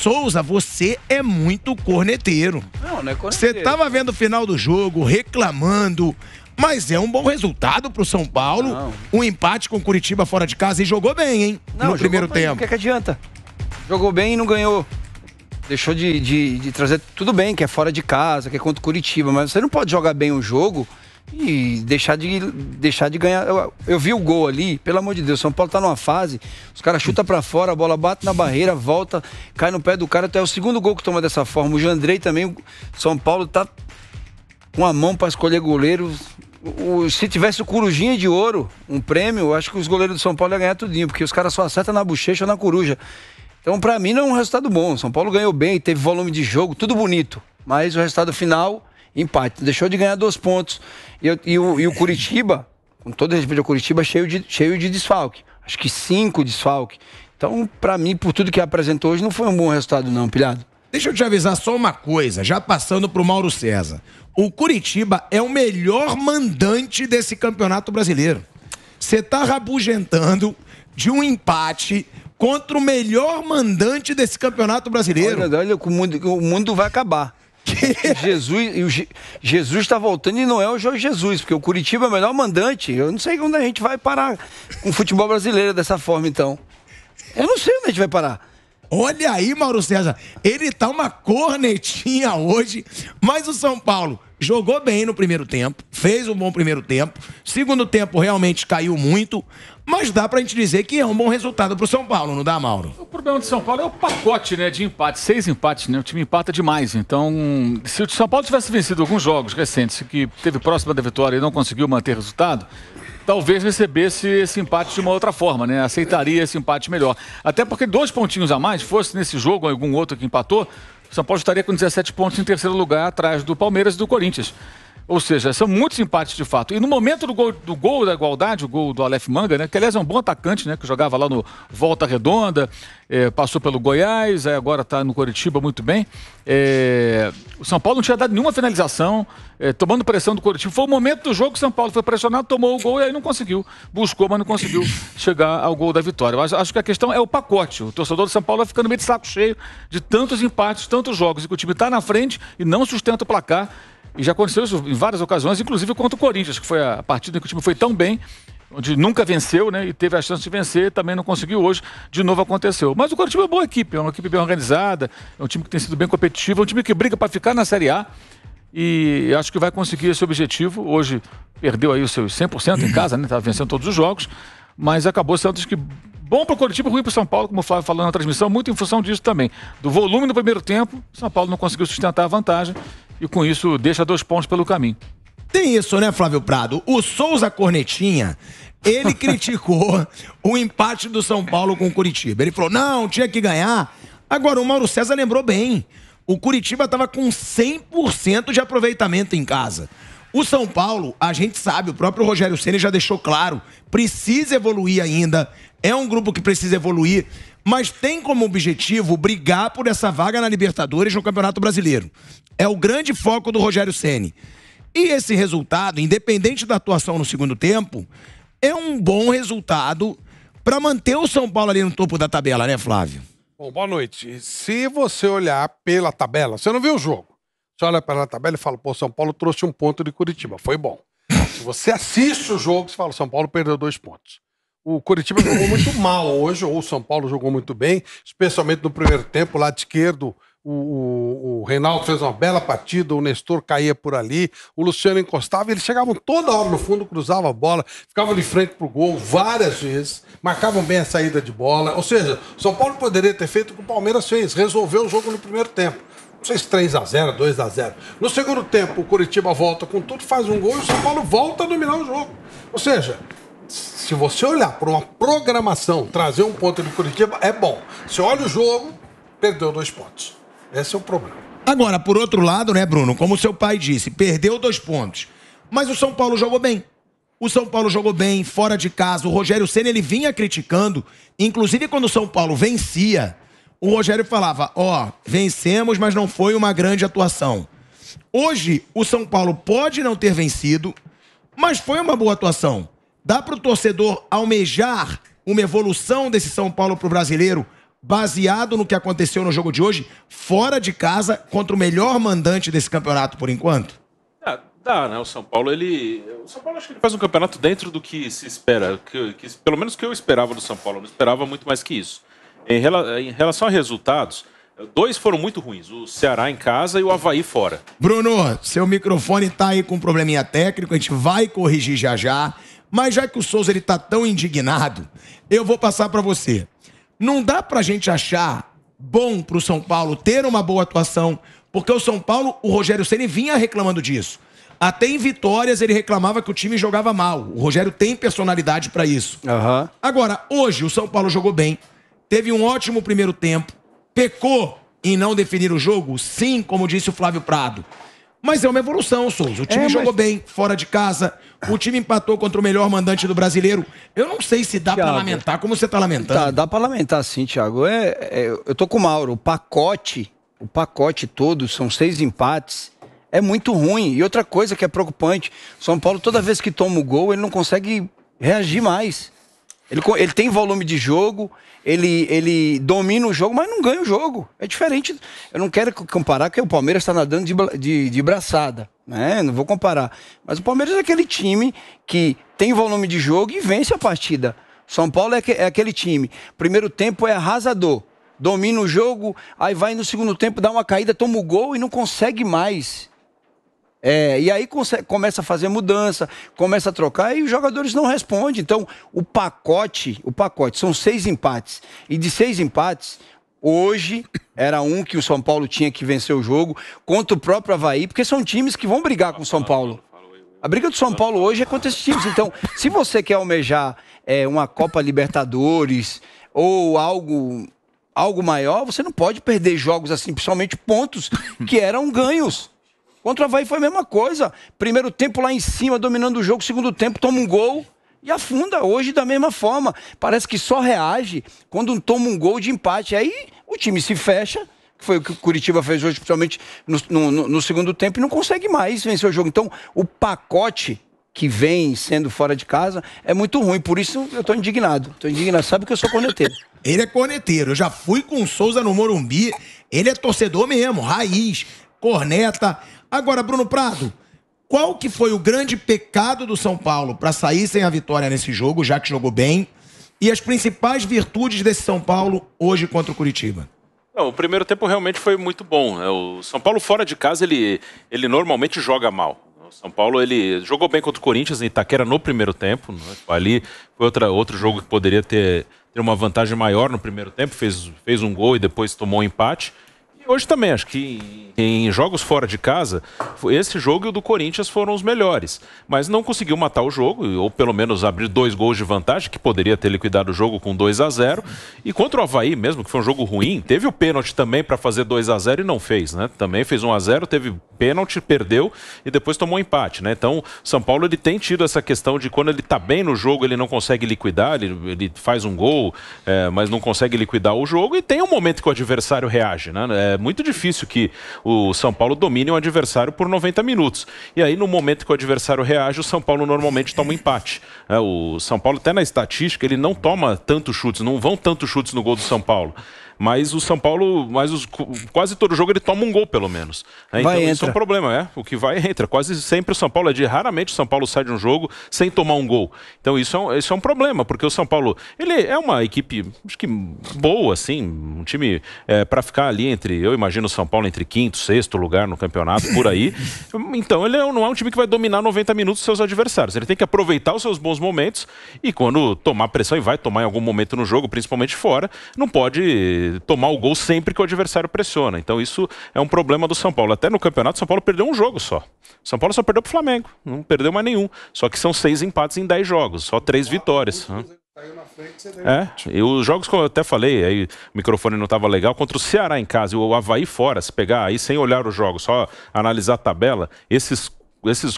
Souza, você é muito corneteiro. Não é corneteiro. Você tava vendo o final do jogo, reclamando, mas é um bom resultado pro São Paulo. Não. Um empate com o Curitiba fora de casa e jogou bem, hein? Não, no primeiro bem, tempo. O que adianta? Jogou bem e não ganhou. Deixou de trazer tudo bem, que é fora de casa, que é contra o Curitiba, mas você não pode jogar bem o jogo e deixar de ganhar. Eu vi o gol ali, pelo amor de Deus, São Paulo tá numa fase, os caras chutam pra fora, a bola bate na barreira, volta, cai no pé do cara, até o segundo gol que toma dessa forma. O Jandrei também, o São Paulo tá com a mão pra escolher goleiro. Se tivesse o Corujinha de Ouro, um prêmio, eu acho que os goleiros do São Paulo iam ganhar tudinho, porque os caras só acertam na bochecha ou na coruja. Então, pra mim, não é um resultado bom. São Paulo ganhou bem, teve volume de jogo, tudo bonito. Mas o resultado final, empate. Deixou de ganhar 2 pontos. E o Curitiba, com todo respeito ao Curitiba, cheio de desfalque. Acho que 5 desfalque. Então, pra mim, por tudo que apresentou hoje, não foi um bom resultado não, pilhado. Deixa eu te avisar só uma coisa, já passando pro Mauro César. O Curitiba é o melhor mandante desse campeonato brasileiro. Você tá rabugentando de um empate contra o melhor mandante desse campeonato brasileiro. Olha, o mundo vai acabar. Jesus está voltando e não é o Jorge Jesus, porque o Curitiba é o melhor mandante. Eu não sei onde a gente vai parar com o futebol brasileiro dessa forma, então. Eu não sei onde a gente vai parar. Olha aí, Mauro César, ele tá uma cornetinha hoje, mas o São Paulo jogou bem no primeiro tempo, fez um bom primeiro tempo, segundo tempo realmente caiu muito, mas dá pra gente dizer que é um bom resultado pro São Paulo, não dá, Mauro? O problema do São Paulo é o pacote, né, de empate, 6 empates, né, o time empata demais, então se o São Paulo tivesse vencido alguns jogos recentes que teve próxima da vitória e não conseguiu manter resultado, talvez recebesse esse empate de uma outra forma, né? Aceitaria esse empate melhor. Até porque 2 pontinhos a mais, fosse nesse jogo algum outro que empatou, o São Paulo estaria com 17 pontos em terceiro lugar, atrás do Palmeiras e do Corinthians. Ou seja, são muitos empates de fato. E no momento do gol da igualdade, o gol do Aleph Manga, né? Que aliás é um bom atacante, né? Que jogava lá no Volta Redonda, passou pelo Goiás, agora está no Coritiba muito bem. O São Paulo não tinha dado nenhuma finalização, tomando pressão do Coritiba. Foi o momento do jogo que o São Paulo foi pressionado, tomou o gol e aí não conseguiu. Buscou, mas não conseguiu chegar ao gol da vitória. Eu acho que a questão é o pacote. O torcedor do São Paulo vai ficando meio de saco cheio de tantos empates, tantos jogos, e que o time está na frente e não sustenta o placar. E já aconteceu isso em várias ocasiões, inclusive contra o Corinthians, que foi a partida em que o time foi tão bem, onde nunca venceu, né? E teve a chance de vencer, também não conseguiu hoje, de novo aconteceu. Mas o Coritiba é uma boa equipe, é uma equipe bem organizada, é um time que tem sido bem competitivo, é um time que briga para ficar na Série A e acho que vai conseguir esse objetivo. Hoje perdeu aí os seus 100% em casa, né? Estava vencendo todos os jogos, mas acabou sendo que bom para o Coritiba e ruim para o São Paulo, como o Flávio falou na transmissão, muito em função disso também. Do volume no primeiro tempo, o São Paulo não conseguiu sustentar a vantagem e com isso deixa 2 pontos pelo caminho. Tem isso, né, Flávio Prado? O Souza Cornetinha, ele criticou o empate do São Paulo com o Curitiba. Ele falou, não, tinha que ganhar. Agora, o Mauro César lembrou bem. O Curitiba estava com 100% de aproveitamento em casa. O São Paulo, a gente sabe, o próprio Rogério Ceni já deixou claro, precisa evoluir ainda, é um grupo que precisa evoluir, mas tem como objetivo brigar por essa vaga na Libertadores no Campeonato Brasileiro. É o grande foco do Rogério Ceni. E esse resultado, independente da atuação no segundo tempo, é um bom resultado para manter o São Paulo ali no topo da tabela, né, Flávio? Bom, boa noite. Se você olhar pela tabela, você não viu o jogo. Você olha pela tabela e fala, pô, São Paulo trouxe 1 ponto de Curitiba, foi bom. Se você assiste o jogo, você fala, São Paulo perdeu 2 pontos. O Curitiba jogou muito mal hoje, ou o São Paulo jogou muito bem, especialmente no primeiro tempo, lado esquerdo, o Reinaldo fez uma bela partida, o Nestor caía por ali, o Luciano encostava, eles chegavam toda hora no fundo, cruzavam a bola, ficavam de frente pro gol várias vezes, marcavam bem a saída de bola, ou seja, o São Paulo poderia ter feito o que o Palmeiras fez, resolveu o jogo no primeiro tempo. Não sei se 3-0, 2-0. No segundo tempo, o Curitiba volta com tudo, faz um gol e o São Paulo volta a dominar o jogo. Ou seja, se você olhar por uma programação, trazer 1 ponto do Curitiba é bom. Se olha o jogo, perdeu 2 pontos. Esse é o problema. Agora, por outro lado, né, Bruno, como o seu pai disse, perdeu 2 pontos. Mas o São Paulo jogou bem. O São Paulo jogou bem, fora de casa. O Rogério Ceni, ele vinha criticando, inclusive quando o São Paulo vencia, o Rogério falava, vencemos, mas não foi uma grande atuação. Hoje, o São Paulo pode não ter vencido, mas foi uma boa atuação. Dá para o torcedor almejar uma evolução desse São Paulo para o brasileiro baseado no que aconteceu no jogo de hoje, fora de casa, contra o melhor mandante desse campeonato por enquanto? Dá, né? O São Paulo acho que ele faz um campeonato dentro do que se espera, pelo menos o que eu esperava do São Paulo. Eu não esperava muito mais que isso. Em relação a resultados, 2 foram muito ruins, o Ceará em casa e o Avaí fora. Bruno, seu microfone tá aí com um probleminha técnico, a gente vai corrigir já já, mas já que o Souza ele tá tão indignado, eu vou passar pra você. Não dá pra gente achar bom pro São Paulo ter uma boa atuação, porque o São Paulo, o Rogério Ceni vinha reclamando disso. Até em vitórias ele reclamava que o time jogava mal. O Rogério tem personalidade pra isso. Uhum. Agora, hoje o São Paulo jogou bem, teve um ótimo primeiro tempo, pecou em não definir o jogo, sim, como disse o Flávio Prado. Mas é uma evolução, Souza. O time jogou bem, fora de casa. O time empatou contra o melhor mandante do brasileiro. Eu não sei se dá pra lamentar como você tá lamentando. Dá pra lamentar sim, Thiago. Eu tô com o Mauro. O pacote todo, são 6 empates. É muito ruim. E outra coisa que é preocupante, São Paulo, toda vez que toma o gol, ele não consegue reagir mais. Ele tem volume de jogo, ele domina o jogo, mas não ganha o jogo. É diferente. Eu não quero comparar, porque o Palmeiras está nadando de braçada, né? Não vou comparar. Mas o Palmeiras é aquele time que tem volume de jogo e vence a partida. São Paulo é aquele time. Primeiro tempo é arrasador. Domina o jogo, aí vai no segundo tempo, dá uma caída, toma o gol e não consegue mais. E aí começa a fazer mudança, começa a trocar e os jogadores não respondem. Então, o pacote, são 6 empates. E de 6 empates, hoje era um que o São Paulo tinha que vencer o jogo contra o próprio Avaí, porque são times que vão brigar com o São Paulo. A briga do São Paulo hoje é contra esses times. Então, se você quer almejar uma Copa Libertadores ou algo maior, você não pode perder jogos assim, principalmente pontos que eram ganhos. Contra o Avaí foi a mesma coisa. Primeiro tempo lá em cima, dominando o jogo. Segundo tempo, toma um gol e afunda. Hoje, da mesma forma. Parece que só reage quando toma um gol de empate. Aí o time se fecha, que foi o que o Curitiba fez hoje, principalmente no segundo tempo, e não consegue mais vencer o jogo. Então, o pacote que vem sendo fora de casa é muito ruim. Por isso, eu estou indignado. Sabe que eu sou corneteiro. Ele é corneteiro. Eu já fui com o Souza no Morumbi. Ele é torcedor mesmo, raiz, corneta. Agora, Bruno Prado, qual que foi o grande pecado do São Paulo para sair sem a vitória nesse jogo, já que jogou bem, e as principais virtudes desse São Paulo hoje contra o Curitiba? Não, o primeiro tempo realmente foi muito bom. O São Paulo fora de casa, ele normalmente joga mal. O São Paulo, ele jogou bem contra o Corinthians em Itaquera no primeiro tempo. Né? Ali foi outro jogo que poderia ter uma vantagem maior no primeiro tempo, fez um gol e depois tomou um empate. Hoje também, acho que em jogos fora de casa, esse jogo e o do Corinthians foram os melhores. Mas não conseguiu matar o jogo, ou pelo menos abrir 2 gols de vantagem, que poderia ter liquidado o jogo com 2-0. E contra o Avaí mesmo, que foi um jogo ruim, teve o pênalti também para fazer 2-0 e não fez, né? Também fez 1-0, teve pênalti, perdeu e depois tomou um empate, né? Então, São Paulo ele tem tido essa questão de quando ele tá bem no jogo, ele não consegue liquidar, ele faz um gol, mas não consegue liquidar o jogo, e tem um momento que o adversário reage, né? É muito difícil que o São Paulo domine um adversário por 90 minutos. E aí, no momento que o adversário reage, o São Paulo normalmente toma um empate. O São Paulo, até na estatística, ele não toma tantos chutes, não vão tantos chutes no gol do São Paulo. Mas o São Paulo, quase todo jogo ele toma um gol, pelo menos. Então isso é um problema, O que vai, entra. Quase sempre o São Paulo raramente o São Paulo sai de um jogo sem tomar um gol. Então isso é um problema, porque o São Paulo, ele é uma equipe, acho que boa, assim, um time para ficar ali eu imagino o São Paulo entre 5º, 6º lugar no campeonato, por aí. Então ele não é um time que vai dominar 90 minutos seus adversários. Ele tem que aproveitar os seus bons momentos e quando tomar pressão, e vai tomar em algum momento no jogo, principalmente fora, não pode tomar o gol sempre que o adversário pressiona. Então isso é um problema do São Paulo. Até no campeonato, o São Paulo perdeu um jogo só. São Paulo só perdeu pro Flamengo. Não perdeu mais nenhum. Só que são 6 empates em 10 jogos. Só 3 vitórias. E os jogos, como eu até falei, aí o microfone não estava legal, contra o Ceará em casa e o Avaí fora, se pegar aí sem olhar os jogos, só analisar a tabela, esses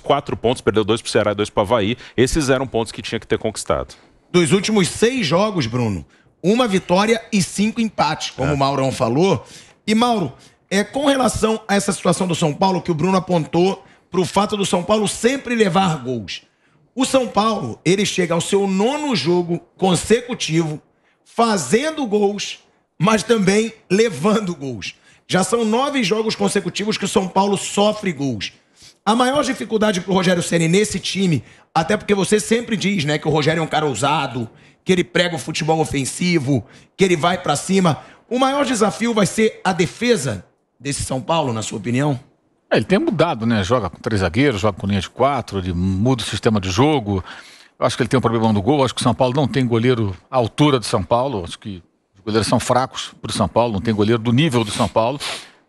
4 pontos, perdeu 2 pro Ceará e 2 pro Avaí, esses eram pontos que tinha que ter conquistado. Dos últimos 6 jogos, Bruno, 1 vitória e 5 empates, como o Maurão falou. E, Mauro, com relação a essa situação do São Paulo, que o Bruno apontou para o fato do São Paulo sempre levar gols. O São Paulo, ele chega ao seu 9º jogo consecutivo, fazendo gols, mas também levando gols. Já são 9 jogos consecutivos que o São Paulo sofre gols. A maior dificuldade pro Rogério Ceni nesse time, até porque você sempre diz, né, que o Rogério é um cara ousado, que ele prega o futebol ofensivo, que ele vai pra cima. O maior desafio vai ser a defesa desse São Paulo, na sua opinião? Ele tem mudado, né? Joga com 3 zagueiros, joga com linha de 4, ele muda o sistema de jogo. Eu acho que ele tem um problema no gol. Eu acho que o São Paulo não tem goleiro à altura do São Paulo. Eu acho que os goleiros são fracos pro São Paulo, não tem goleiro do nível do São Paulo.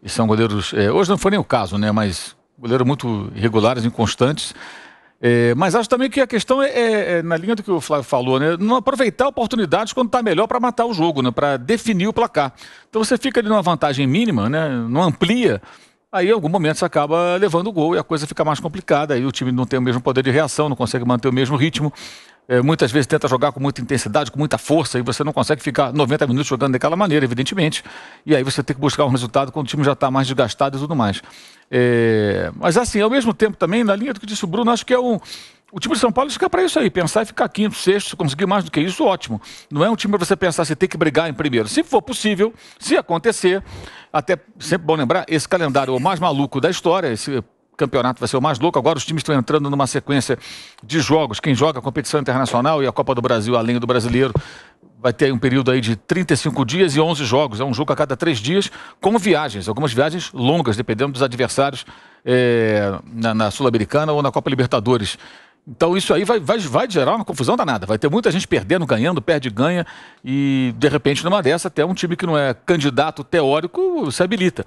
E são goleiros... hoje não foi nem o caso, né? Mas goleiros muito irregulares, inconstantes. Mas acho também que a questão é na linha do que o Flávio falou, né? Não aproveitar oportunidades quando está melhor para matar o jogo, né? Para definir o placar. Então você fica ali numa vantagem mínima, né? Não amplia. Aí, em algum momento, você acaba levando o gol e a coisa fica mais complicada. Aí o time não tem o mesmo poder de reação, não consegue manter o mesmo ritmo. Muitas vezes tenta jogar com muita intensidade, com muita força, e você não consegue ficar 90 minutos jogando daquela maneira, evidentemente. E aí você tem que buscar um resultado quando o time já está mais desgastado e tudo mais. Mas, assim, ao mesmo tempo também, na linha do que disse o Bruno, acho que o time de São Paulo fica para isso aí, pensar e ficar quinto, sexto, se conseguir mais do que isso, ótimo. Não é um time para você pensar se tem que brigar em primeiro. Se for possível, se acontecer, até sempre bom lembrar, esse calendário é o mais maluco da história, esse campeonato vai ser o mais louco. Agora os times estão entrando numa sequência de jogos. Quem joga a competição internacional e a Copa do Brasil, além do brasileiro, vai ter um período aí de 35 dias e 11 jogos. É um jogo a cada 3 dias, com viagens. Algumas viagens longas, dependendo dos adversários na Sul-Americana ou na Copa Libertadores. Então isso aí vai gerar uma confusão danada. Vai ter muita gente perdendo, ganhando, perde, ganha. E, de repente, numa dessa, até um time que não é candidato teórico se habilita.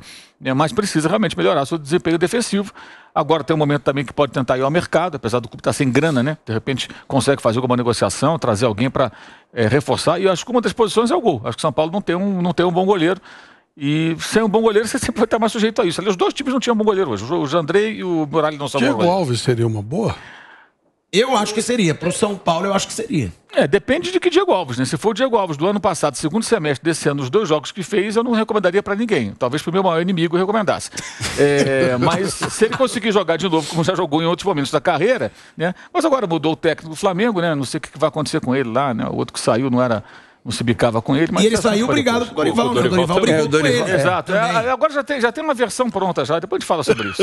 Mas precisa realmente melhorar seu desempenho defensivo. Agora tem um momento também que pode tentar ir ao mercado, apesar do clube estar sem grana, né? De repente consegue fazer alguma negociação, trazer alguém para reforçar. E eu acho que uma das posições é o gol. Acho que o São Paulo não tem um bom goleiro. E sem um bom goleiro, você sempre vai estar mais sujeito a isso. Ali, os dois times não tinham um bom goleiro hoje. O Jandrei e o Muralha não são bons goleiros. Diego Alves seria uma boa? Eu acho que seria. Pro São Paulo, eu acho que seria. Depende de que Diego Alves, né? Se for o Diego Alves do ano passado, segundo semestre desse ano, os 2 jogos que fez, eu não recomendaria pra ninguém. Talvez pro meu maior inimigo eu recomendasse. Mas se ele conseguir jogar de novo, como já jogou em outros momentos da carreira, né? Mas agora mudou o técnico do Flamengo, né? Não sei o que vai acontecer com ele lá, né? O outro que saiu não se bicava com ele. Mas e ele saiu brigado com o Dorival, né? O Dorival brigou com ele. Exato. Agora já tem uma versão pronta já, depois a gente fala sobre isso.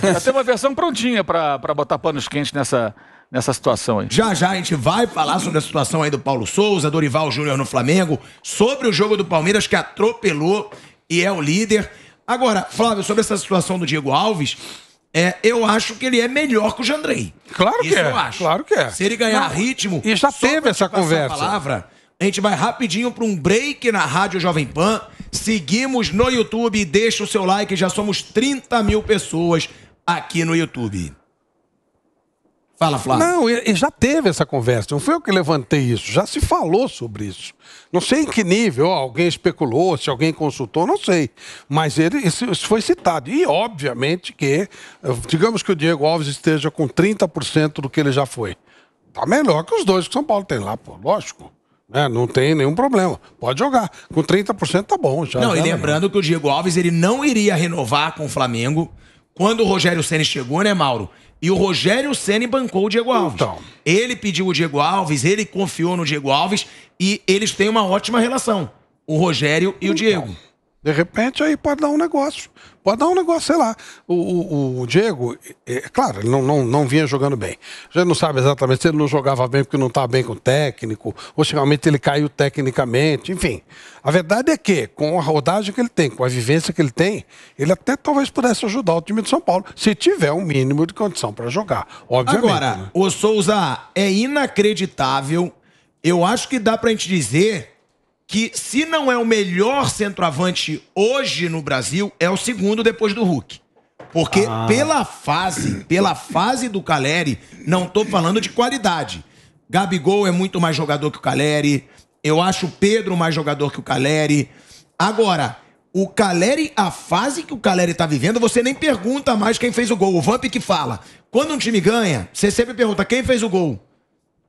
Já tem uma versão prontinha pra botar panos quentes nessa situação aí. Já a gente vai falar sobre a situação aí do Paulo Souza, Dorival Júnior no Flamengo, sobre o jogo do Palmeiras que atropelou e é o líder. Agora, Flávio, sobre essa situação do Diego Alves, eu acho que ele é melhor que o Jandrei. Claro que é. Eu acho. Claro que é. Se ele ganhar ritmo... E já teve essa conversa. A gente vai rapidinho para um break na Rádio Jovem Pan. Seguimos no YouTube, deixa o seu like, já somos 30 mil pessoas aqui no YouTube. Fala, Flávio. Não, e já teve essa conversa, não foi eu que levantei isso, já se falou sobre isso. Não sei em que nível, alguém especulou, se alguém consultou, não sei. Mas isso foi citado. E, obviamente, que, digamos que o Diego Alves esteja com 30% do que ele já foi. Tá melhor que os 2 que o São Paulo tem lá, pô, lógico. Não tem nenhum problema. Pode jogar. Com 30% tá bom. Já, e lembrando que o Diego Alves ele não iria renovar com o Flamengo quando o Rogério Ceni chegou, né, Mauro? E o Rogério Ceni bancou o Diego Alves. Então. Ele pediu o Diego Alves, ele confiou no Diego Alves e eles têm uma ótima relação. O Rogério e o Diego. De repente aí pode dar um negócio. Pode dar um negócio, sei lá. O Diego, claro, ele não vinha jogando bem. A gente não sabe exatamente se ele não jogava bem porque não estava bem com o técnico, ou se realmente ele caiu tecnicamente, enfim. A verdade é que, com a rodagem que ele tem, com a vivência que ele tem, ele até talvez pudesse ajudar o time de São Paulo, se tiver um mínimo de condição para jogar, obviamente. Agora, né? O Souza, é inacreditável. Eu acho que dá pra gente dizer que se não é o melhor centroavante hoje no Brasil, é o segundo depois do Hulk. Porque pela fase do Caleri, não tô falando de qualidade. Gabigol é muito mais jogador que o Caleri. Eu acho o Pedro mais jogador que o Caleri. Agora, o Caleri, a fase que o Caleri tá vivendo, você nem pergunta mais quem fez o gol. O Vamp que fala. Quando um time ganha, você sempre pergunta quem fez o gol.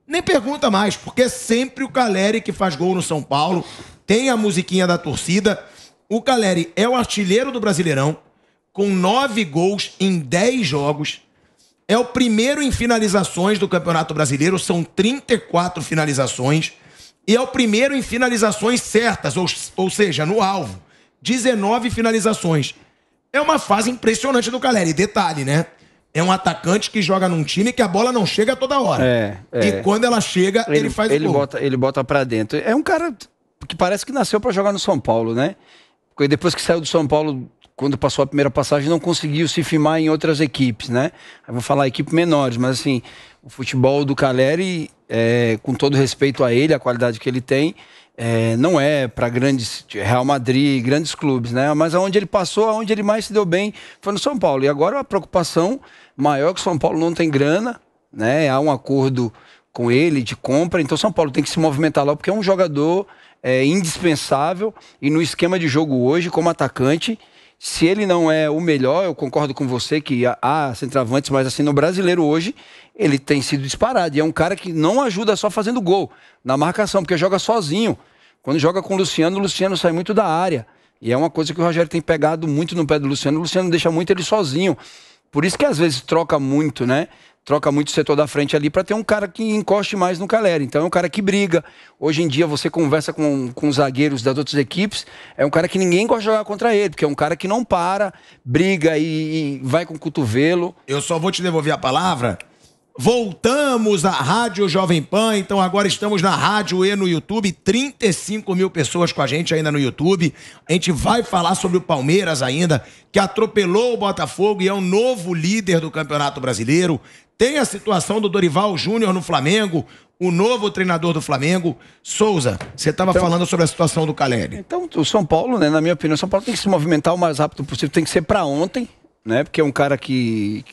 Nem pergunta mais, porque é sempre o Caleri que faz gol no São Paulo. Tem a musiquinha da torcida. O Caleri é o artilheiro do Brasileirão, com 9 gols em 10 jogos. É o primeiro em finalizações do Campeonato Brasileiro, são 34 finalizações. e é o primeiro em finalizações certas, ou seja, no alvo. 19 finalizações. É uma fase impressionante do Caleri. Detalhe, né? É um atacante que joga num time que a bola não chega toda hora. E quando ela chega, ele faz o gol. Ele bota pra dentro. É um cara que parece que nasceu pra jogar no São Paulo, né? Porque depois que saiu do São Paulo, quando passou a primeira passagem, não conseguiu se firmar em outras equipes, né? Eu vou falar equipes menores, mas assim, o futebol do Caleri, com todo respeito a ele, a qualidade que ele tem, não é para grandes Real Madrid, grandes clubes, né? Mas aonde ele passou, aonde ele mais se deu bem, foi no São Paulo. E agora a preocupação maior é que o São Paulo não tem grana, né? Há um acordo com ele de compra, então o São Paulo tem que se movimentar lá, porque é um jogador indispensável, e no esquema de jogo hoje, como atacante, se ele não é o melhor, eu concordo com você que há centroavantes, mas assim, no brasileiro hoje, ele tem sido disparado. E é um cara que não ajuda só fazendo gol na marcação, porque joga sozinho. Quando joga com o Luciano sai muito da área. E é uma coisa que o Rogério tem pegado muito no pé do Luciano. O Luciano deixa muito ele sozinho. Por isso que às vezes troca muito, né? Troca muito o setor da frente ali para ter um cara que encoste mais no Caleri. Então é um cara que briga. Hoje em dia você conversa com os zagueiros das outras equipes, é um cara que ninguém gosta de jogar contra ele, porque é um cara que não para, briga e vai com o cotovelo. Eu só vou te devolver a palavra. Voltamos à Rádio Jovem Pan, então agora estamos na rádio e no YouTube, 35 mil pessoas com a gente ainda no YouTube. A gente vai falar sobre o Palmeiras ainda, que atropelou o Botafogo e é o novo líder do Campeonato Brasileiro. Tem a situação do Dorival Júnior no Flamengo, o novo treinador do Flamengo. Souza, você estava falando sobre a situação do Caleri. Então, o São Paulo, né, na minha opinião, o São Paulo tem que se movimentar o mais rápido possível, tem que ser para ontem, né, porque é um cara que...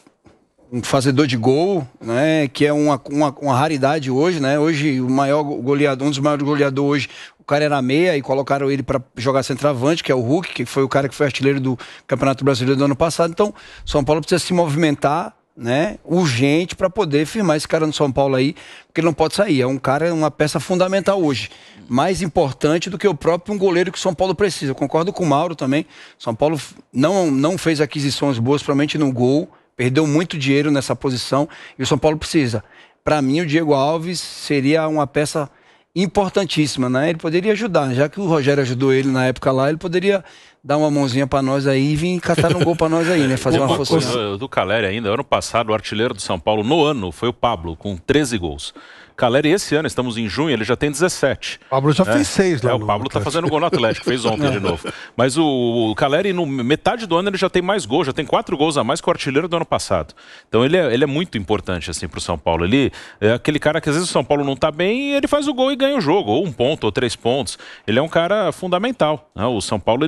um fazedor de gol, né, que é uma raridade hoje, né? Hoje o maior goleador, um dos maiores goleadores hoje, o cara era meia e colocaram ele para jogar centroavante, que é o Hulk, que foi o cara que foi artilheiro do Campeonato Brasileiro do ano passado. Então, São Paulo precisa se movimentar, né, urgente para poder firmar esse cara no São Paulo aí, porque ele não pode sair. É um cara, uma peça fundamental hoje, mais importante do que o próprio goleiro que o São Paulo precisa. Eu concordo com o Mauro também. São Paulo não fez aquisições boas, provavelmente no gol. Perdeu muito dinheiro nessa posição e o São Paulo precisa. Para mim, o Diego Alves seria uma peça importantíssima, né? Ele poderia ajudar, já que o Rogério ajudou ele na época lá, ele poderia dar uma mãozinha para nós aí e vir catar um gol para nós aí, né? Fazer uma força. Do Caleri ainda, ano passado, o artilheiro do São Paulo no ano foi o Pablo, com 13 gols. Caleri, esse ano, estamos em junho, ele já tem 17. O Pablo já fez 6 lá. O Pablo tá fazendo gol no Atlético, fez ontem de novo. Mas o Caleri, no metade do ano, ele já tem mais gols, já tem 4 gols a mais que o artilheiro do ano passado. Então ele é muito importante, assim, pro São Paulo. Ele é aquele cara que às vezes o São Paulo não tá bem e ele faz o gol e ganha o jogo, ou 1 ponto, ou 3 pontos. Ele é um cara fundamental, né? O São Paulo,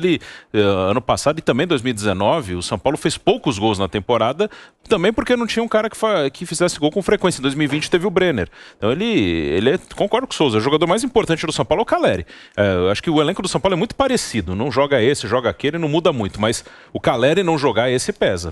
ano passado e também 2019, o São Paulo fez poucos gols na temporada, também porque não tinha um cara que fizesse gol com frequência. Em 2020 teve o Brenner. Então concordo com o Souza, o jogador mais importante do São Paulo é o Caleri. Eu acho que o elenco do São Paulo é muito parecido, não joga esse, joga aquele, não muda muito, mas o Caleri não jogar esse pesa.